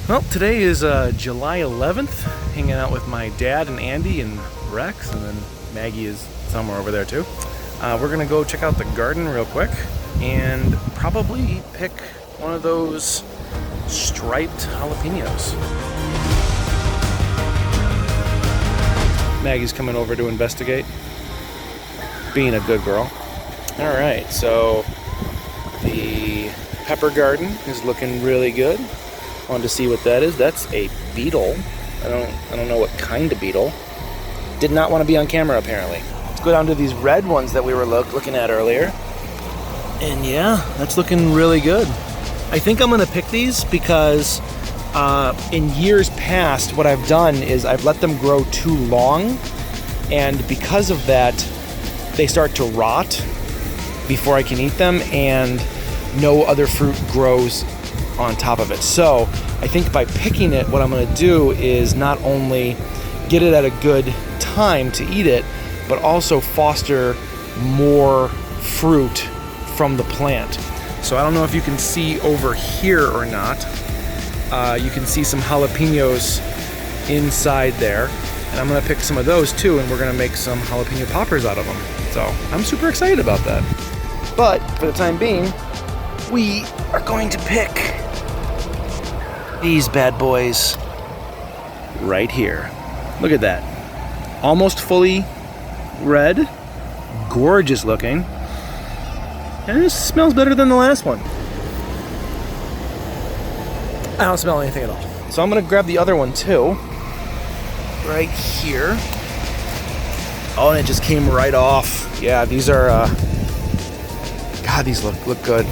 Well, today is July 11th, hanging out with my dad and Andy and Rex, and then Maggie is somewhere over there too. We're gonna go check out the garden real quick and probably pick one of those striped jalapenos. Maggie's coming over to investigate, being a good girl. All right, so the pepper garden is looking really good. Wanted to see what that is. That's a beetle. I don't know what kind of beetle. Did not want to be on camera apparently. Let's go down to these red ones that we were looking at earlier. And yeah, that's looking really good. I think I'm gonna pick these because in years past, what I've done is I've let them grow too long, and because of that, they start to rot before I can eat them, and no other fruit grows on top of it. So I think by picking it, what I'm gonna do is not only get it at a good time to eat it, but also foster more fruit from the plant. So I don't know if you can see over here or not. You can see some jalapenos inside there, and I'm gonna pick some of those too, and we're gonna make some jalapeno poppers out of them. So I'm super excited about that. But for the time being, we are going to pick these bad boys right here. Look at that. Almost fully red, gorgeous looking, and this smells better than the last one. I don't smell anything at all. So I'm gonna grab the other one too, right here. Oh, and it just came right off. Yeah, these are, God, these look good.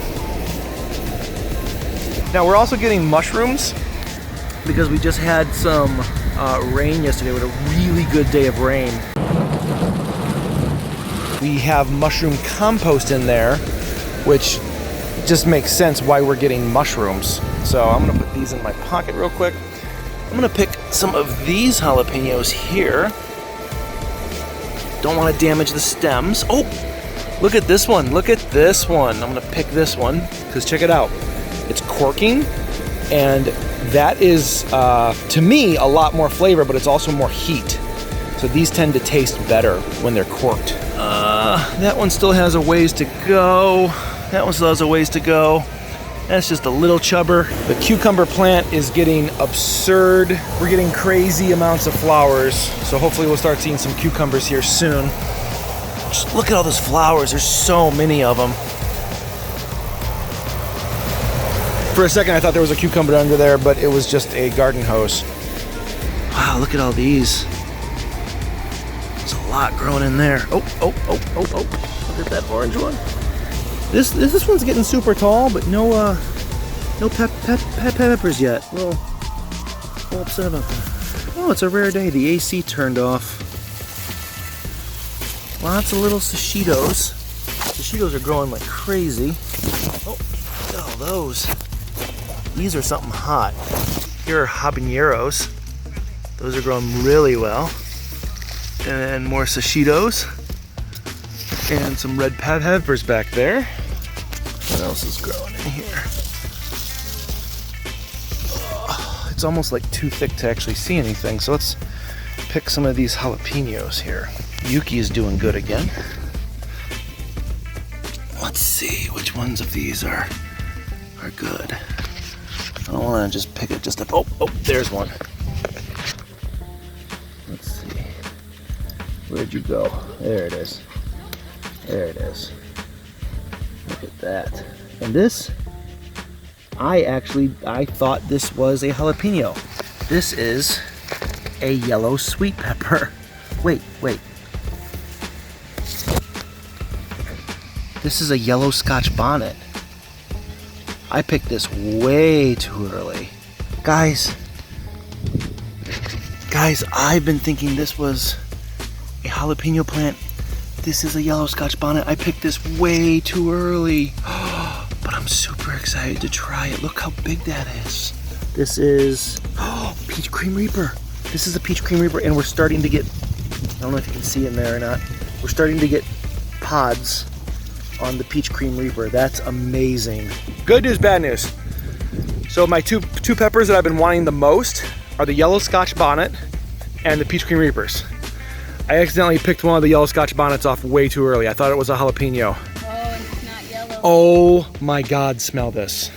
Now we're also getting mushrooms because we just had some rain yesterday. We had a really good day of rain. We have mushroom compost in there, which just makes sense why we're getting mushrooms. So I'm gonna put these in my pocket real quick. I'm gonna pick some of these jalapenos here. Don't want to damage the stems. Oh, look at this one. Look at this one. I'm gonna pick this one because check it out. It's corking, and that is, to me, a lot more flavor, but it's also more heat. So these tend to taste better when they're corked. That one still has a ways to go. That one still has a ways to go. That's just a little chubber. The cucumber plant is getting absurd. We're getting crazy amounts of flowers. So hopefully we'll start seeing some cucumbers here soon. Just look at all those flowers. There's so many of them. For a second I thought there was a cucumber under there, but it was just a garden hose. Wow, look at all these. There's a lot growing in there. Oh. Look at that orange one. This one's getting super tall, but no peppers yet. A little upset about that. Oh, it's a rare day. The AC turned off. Lots of little shishitos. Shishitos are growing like crazy. Oh, look at all those. These are something hot. Here are habaneros. Those are growing really well. And then more shishitos. And some red peppers back there. What else is growing in here? Oh, it's almost like too thick to actually see anything. So let's pick some of these jalapenos here. Yuki is doing good again. Let's see which ones of these are good. I don't want to just pick it just up. Oh, there's one. Let's see. Where'd you go? There it is. There it is. Look at that. And this, I thought this was a jalapeno. This is a yellow sweet pepper. Wait. This is a yellow Scotch bonnet. I picked this way too early. Guys, I've been thinking this was a jalapeno plant. This is a yellow Scotch bonnet. I picked this way too early. But I'm super excited to try it. Look how big that is. This is Peach Cream Reaper. This is a Peach Cream Reaper, and we're starting to get, I don't know if you can see in there or not, we're starting to get pods on the Peach Cream Reaper. That's amazing. Good news, bad news. So my two peppers that I've been wanting the most are the yellow Scotch bonnet and the peach cream reapers. I accidentally picked one of the yellow Scotch bonnets off way too early. I thought it was a jalapeno. Oh, and it's not yellow. Oh my God, smell this.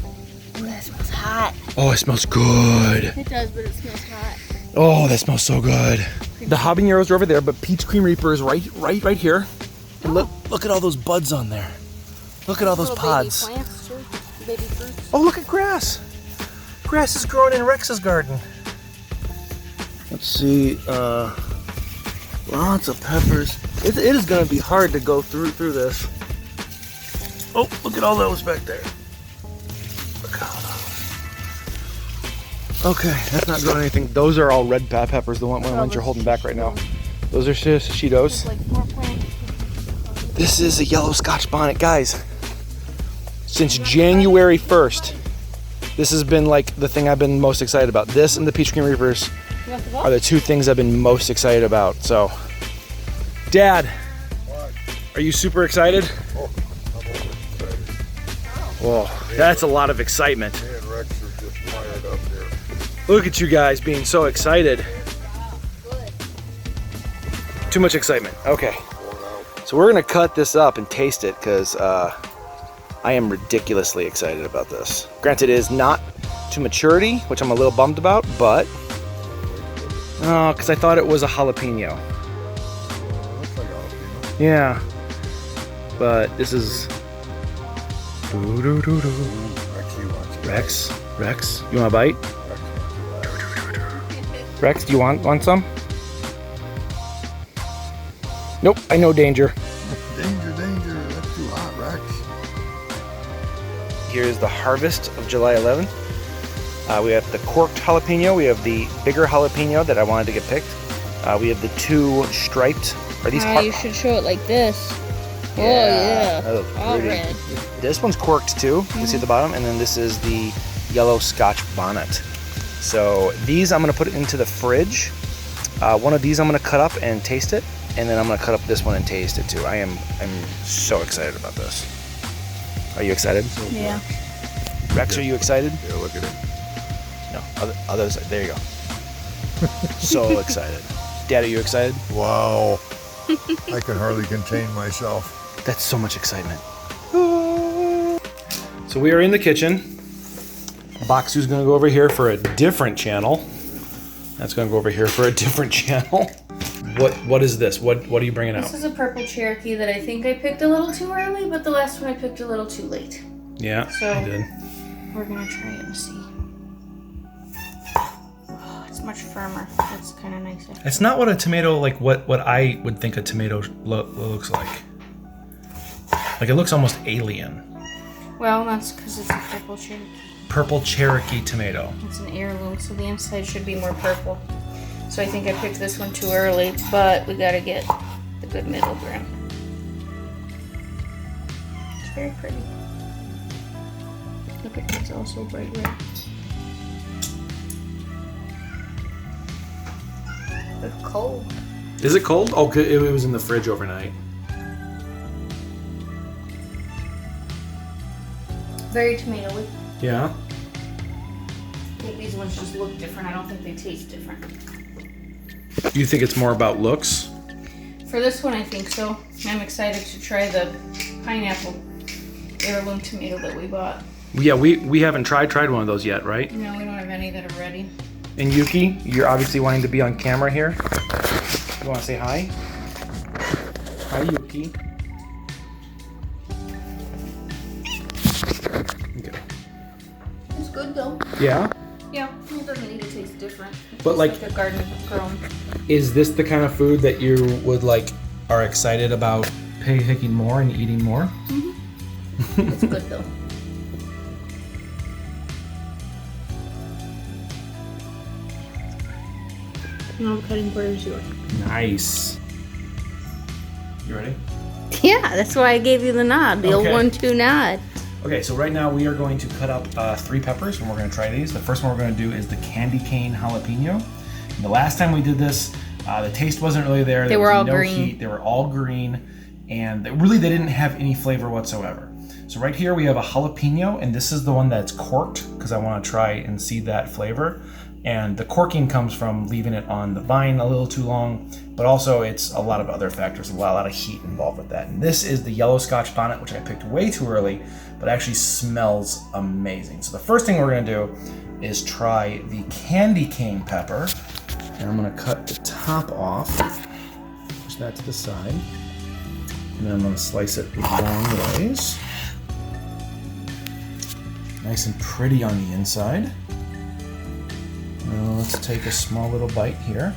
Oh, that smells hot. Oh, it smells good. It does, but it smells hot. Oh, that smells so good. The habaneros are over there, but peach cream reaper is right here. And look at all those buds on there. Look at all those pods. Baby plants too. Baby fruits. Oh, look at grass. Grass is growing in Rex's garden. Let's see, lots of peppers. It is gonna be hard to go through this. Oh, look at all those back there. Look at all those. Okay, that's not growing anything. Those are all red peppers, the ones you're holding back right now. Those are Cheetos. Like 4 plants. This is a yellow Scotch bonnet, guys. Since January 1st, this has been like the thing I've been most excited about. This and the peach cream reapers are the two things I've been most excited about. So, Dad, are you super excited? Oh, I'm excited. Whoa, that's a lot of excitement. Me and Rex are just fired up here. Look at you guys being so excited. Too much excitement. Okay. So we're gonna cut this up and taste it because I am ridiculously excited about this. Granted, it is not to maturity, which I'm a little bummed about, but because I thought it was a jalapeno. Looks like jalapeno. Yeah, but this is. Rex, you want a bite? Rex, do you want some? Nope, I know danger. Danger, that's too hot, Rex. Here's the harvest of July 11th. We have the corked jalapeno. We have the bigger jalapeno that I wanted to get picked. We have the two striped. Are these? You should show it like this. Yeah, Oh yeah. that looks All pretty. red. This one's corked too. You can see at the bottom, and then this is the yellow Scotch bonnet. So these I'm gonna put into the fridge. One of these I'm gonna cut up and taste it, and then I'm gonna cut up this one and taste it too. I'm so excited about this. Are you excited? Yeah. Rex, are you excited? Yeah, look at it. No, other side. There you go. So excited. Dad, are you excited? Wow. I can hardly contain myself. That's so much excitement. So we are in the kitchen. Baksu's gonna go over here for a different channel. That's gonna go over here for a different channel. What is this? What are you bringing out? This is a purple Cherokee that I think I picked a little too early, but the last one I picked a little too late. Yeah, So- I did. We're gonna try it and see. Oh, it's much firmer. That's kind of nice. It's not what a tomato, like what I would think a tomato looks like. Like it looks almost alien. Well, that's because it's a purple Cherokee. Purple Cherokee tomato. It's an heirloom, so the inside should be more purple. So I think I picked this one too early, but we gotta get the good middle ground. It's very pretty. Look at it's also bright red. It's cold. Is it cold? Oh, it was in the fridge overnight. Very tomatoey. Yeah. I think these ones just look different. I don't think they taste different. Do you think it's more about looks? For this one, I think so. I'm excited to try the pineapple heirloom tomato that we bought. Yeah, we haven't tried one of those yet, right? No, we don't have any that are ready. And Yuki, you're obviously wanting to be on camera here. You want to say hi? Hi, Yuki. Okay. It's good though. Yeah? Yeah, it doesn't need to taste different. It's But just like- a garden grown. Is this the kind of food that you would are excited about picking more and eating more? It's good though. No, I'm cutting quarters yours. Nice. You ready? Yeah, that's why I gave you the nod, the Okay. old 1-2 nod. Okay, so right now we are going to cut up 3 peppers and we're going to try these. The first one we're going to do is the candy cane jalapeno. And the last time we did this, the taste wasn't really there. They There were was all no green. heat. They were all green, and they didn't have any flavor whatsoever. So right here we have a jalapeno, and this is the one that's corked because I want to try and see that flavor. And the corking comes from leaving it on the vine a little too long, but also it's a lot of other factors, a lot of heat involved with that. And this is the yellow Scotch bonnet, which I picked way too early, but actually smells amazing. So the first thing we're gonna do is try the candy cane pepper. And I'm gonna cut the top off, push that to the side, and then I'm gonna slice it long ways. Nice and pretty on the inside. Now let's take a small little bite here.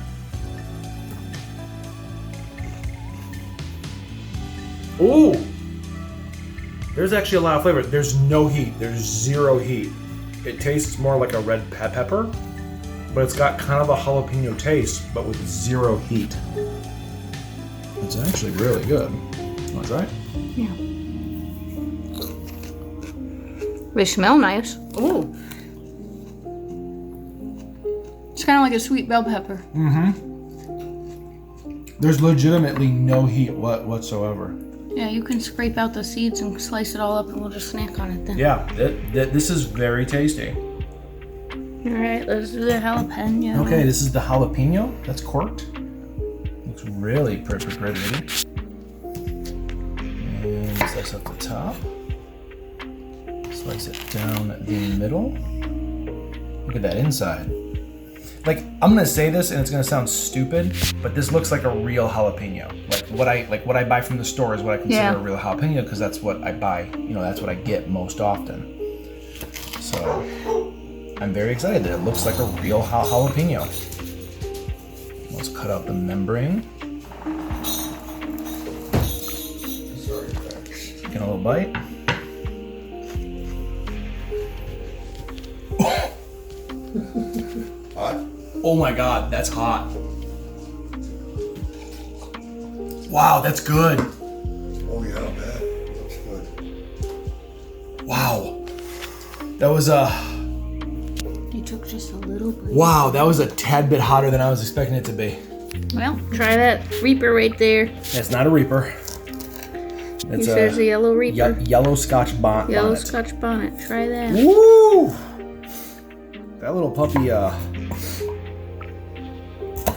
Ooh! There's actually a lot of flavor. There's no heat. There's zero heat. It tastes more like a red pepper, but it's got kind of a jalapeno taste, but with zero heat. It's actually really good. Want to try it? Yeah. They smell nice. Ooh. It's kind of like a sweet bell pepper. There's legitimately no heat whatsoever. Yeah, you can scrape out the seeds and slice it all up and we'll just snack on it then. Yeah, this is very tasty. Alright, let's do the jalapeno. Okay, this is the jalapeno that's corked. Looks really pretty. And slice up the top. Slice it down the middle. Look at that inside. Like, I'm gonna say this and it's gonna sound stupid, but this looks like a real jalapeno. Like what I buy from the store is what I consider a real jalapeno, because that's what I buy. You know, that's what I get most often. So I'm very excited that it looks like a real jalapeno. Let's cut out the membrane. Get a little bite. Hot? Oh my God, that's hot. Wow, that's good. Oh yeah, not bad. Looks good. Wow. That was You took just a little bit. wow, that was a tad bit hotter than I was expecting it to be. Well, try that Reaper right there. It's not a Reaper. It's There's a yellow Reaper. Yellow Scotch bonnet. Yellow Scotch bonnet. Try that. Woo! That little puppy, that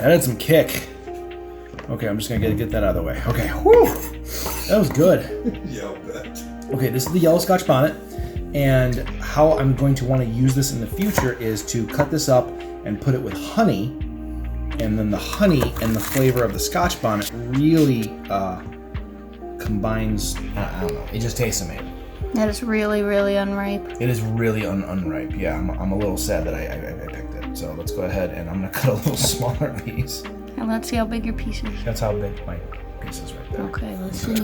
had some kick. Okay, I'm just gonna get that out of the way. Okay, whew! That was good. Yeah, I'll bet. Okay, this is the yellow Scotch bonnet, and how I'm going to want to use this in the future is to cut this up and put it with honey, and then the honey and the flavor of the Scotch bonnet really combines. I don't know. It just tastes amazing. That is really, really unripe. It is really unripe. Yeah, I'm a little sad that I picked it. So let's go ahead and I'm gonna cut a little smaller piece. And let's see how big your piece is. That's how big my piece is right there. Okay, let's see.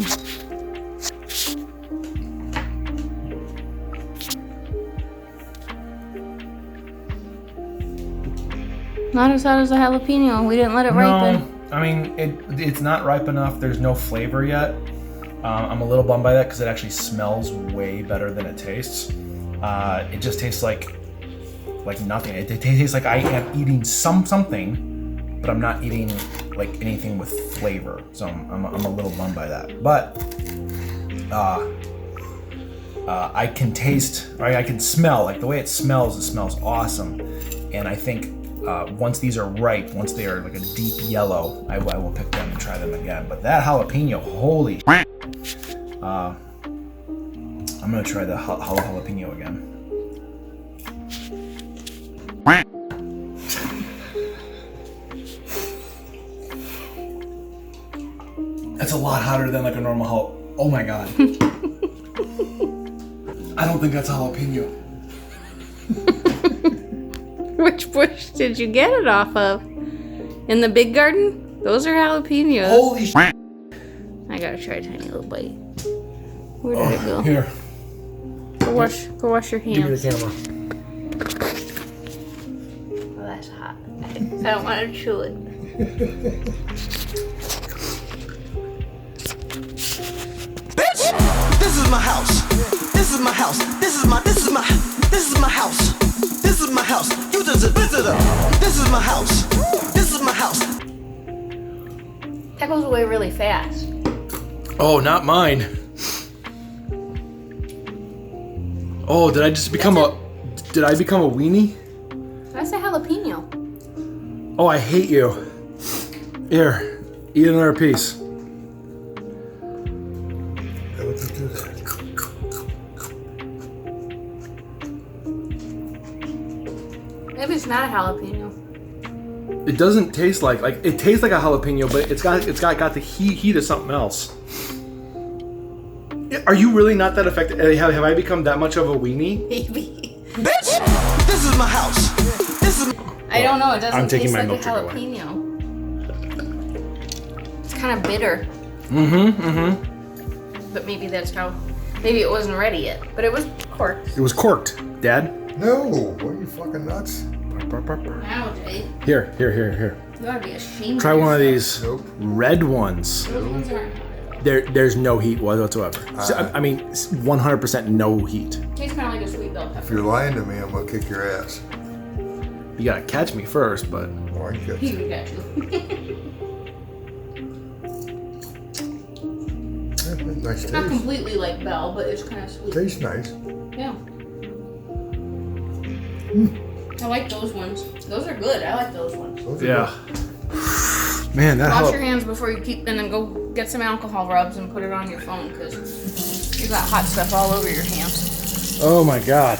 Not as hot as the jalapeno. We didn't let it ripen. I mean, it's not ripe enough. There's no flavor yet. I'm a little bummed by that because it actually smells way better than it tastes. It just tastes like nothing. It tastes like I am eating something, but I'm not eating like anything with flavor. So I'm a little bummed by that. But I can taste, right? I can smell, like the way it smells awesome. And I think once these are ripe, once they are like a deep yellow, I will pick them and try them again. But that jalapeno, holy I'm gonna try the jalapeno again. That's a lot hotter than like a normal jalapeno. Oh my God. I don't think that's a jalapeno. Which bush did you get it off of? In the big garden? Those are jalapenos. Holy shit. I gotta try a tiny little bite. Where did it go? Here. Go wash your hands. Give me the camera. Oh, that's hot. I don't want to chew it. Bitch! This is my house. This is my house. This is my house. This is my house. You just a visitor. This is my house. This is my house. That goes away really fast. Oh, not mine. Oh, did I just become Did I become a weenie? That's a jalapeno. Oh, I hate you. Here, eat another piece. How would you do that? Maybe it's not a jalapeno. It doesn't taste like it tastes like a jalapeno, but it's got the heat of something else. Are you really not that affected? Have I become that much of a weenie? Maybe. Bitch, this is my house. This is. I don't know. It doesn't I'm taking taste my like a milk drink jalapeno. It's kind of bitter. But maybe that's how. Maybe it wasn't ready yet. But it was corked. It was corked, Dad. No, what are you fucking nuts? Now, Jay, Here. you gotta be ashamed. Try one of these Nope. red ones. Those ones aren't. There's no heat whatsoever. So, I mean, 100% no heat. Tastes kind of like a sweet bell If pepper. you're lying to me, I'm gonna kick your ass. You gotta catch me first, but Oh, I catch He you. would get you. Nice It's not taste. completely like bell, but it's kind of sweet. Tastes nice. Yeah. I like those ones. Those are good. I like those ones. Those are yeah. Man, that Wash jalap- your hands before you keep, and then go get some alcohol rubs and put it on your phone because you got hot stuff all over your hands. Oh my God.